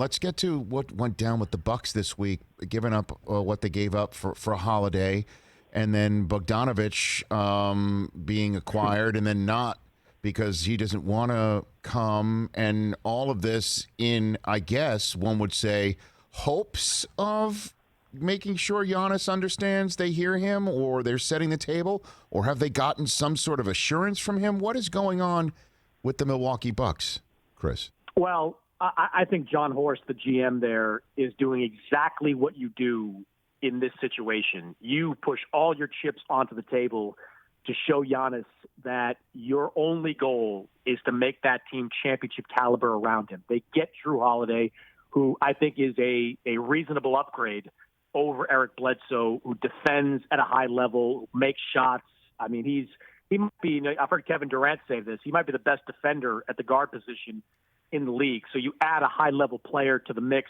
let's get to what went down with the Bucks this week, giving up what they gave up for a Holiday, and then Bogdanovich being acquired and then not because he doesn't want to come, and all of this in, I guess, one would say, hopes of making sure Giannis understands they hear him or they're setting the table, or have they gotten some sort of assurance from him? What is going on with the Milwaukee Bucks, Chris? Well, I think John Horst, the GM there, is doing exactly what you do in this situation. You push all your chips onto the table to show Giannis that your only goal is to make that team championship caliber around him. They get Drew Holiday, who I think is a reasonable upgrade over Eric Bledsoe, who defends at a high level, makes shots. I mean, he might be, I've heard Kevin Durant say this, he might be the best defender at the guard position in the league. So you add a high-level player to the mix.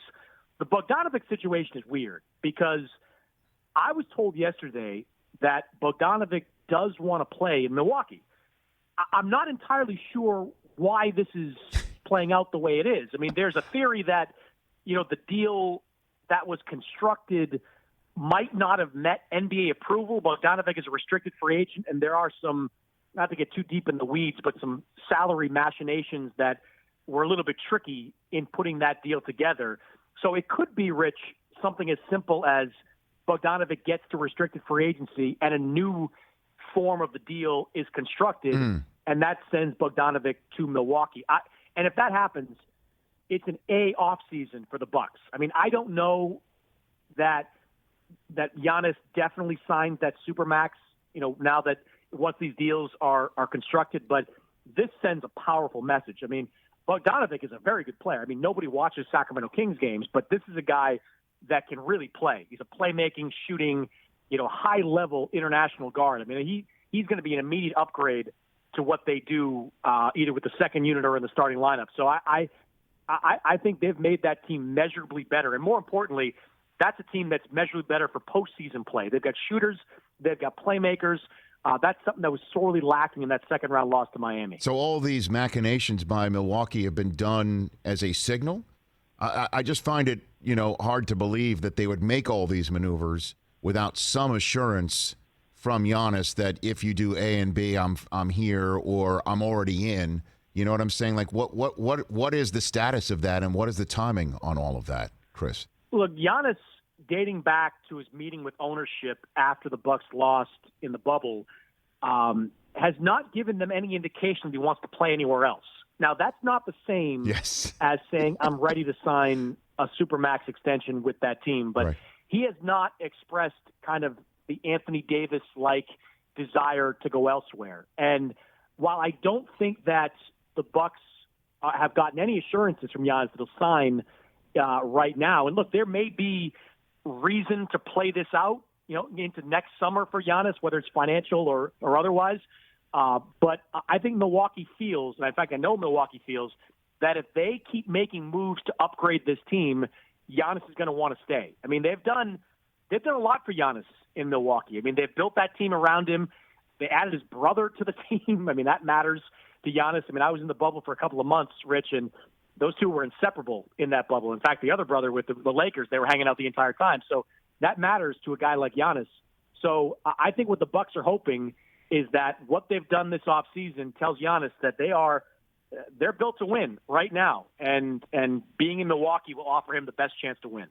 The Bogdanovic situation is weird because I was told yesterday that Bogdanovic does want to play in Milwaukee. I'm not entirely sure why this is playing out the way it is. I mean, there's a theory that, the deal that was constructed might not have met NBA approval. Bogdanovic is a restricted free agent, and there are some, not to get too deep in the weeds, but some salary machinations that were a little bit tricky in putting that deal together. So it could be, Rich, something as simple as Bogdanovic gets to restricted free agency and a new form of the deal is constructed, and that sends Bogdanovic to Milwaukee. And if that happens, it's an A offseason for the Bucks. I mean, I don't know that Giannis definitely signs that Supermax, now that once these deals are constructed, but this sends a powerful message. I mean, Bogdanovic is a very good player. I mean, nobody watches Sacramento Kings games, but this is a guy that can really play. He's a playmaking, shooting, high-level international guard. I mean, he's going to be an immediate upgrade to what they do either with the second unit or in the starting lineup. So I think they've made that team measurably better. And more importantly, that's a team that's measurably better for postseason play. They've got shooters. They've got playmakers. That's something that was sorely lacking in that second-round loss to Miami. So all these machinations by Milwaukee have been done as a signal? I just find it, hard to believe that they would make all these maneuvers without some assurance from Giannis that if you do A and B, I'm here or I'm already in. You know what I'm saying? Like, what is the status of that, and what is the timing on all of that, Chris? Look, Giannis, dating back to his meeting with ownership after the Bucks lost in the bubble, has not given them any indication that he wants to play anywhere else. Now, that's not the same as saying I'm ready to sign a Supermax extension with that team, but he has not expressed kind of the Anthony Davis-like desire to go elsewhere. And while I don't think that the Bucks have gotten any assurances from Giannis that he'll sign right now, and look, there may be reason to play this out, into next summer for Giannis, whether it's financial or otherwise. But I think Milwaukee feels, and in fact, I know Milwaukee feels, that if they keep making moves to upgrade this team, Giannis is going to want to stay. I mean, they've done a lot for Giannis in Milwaukee. I mean, they've built that team around him. They added his brother to the team. I mean, that matters to Giannis. I mean, I was in the bubble for a couple of months, Rich, and those two were inseparable in that bubble. In fact, the other brother with the Lakers, they were hanging out the entire time. So that matters to a guy like Giannis. So I think what the Bucks are hoping is that what they've done this offseason tells Giannis that they're built to win right now, and being in Milwaukee will offer him the best chance to win.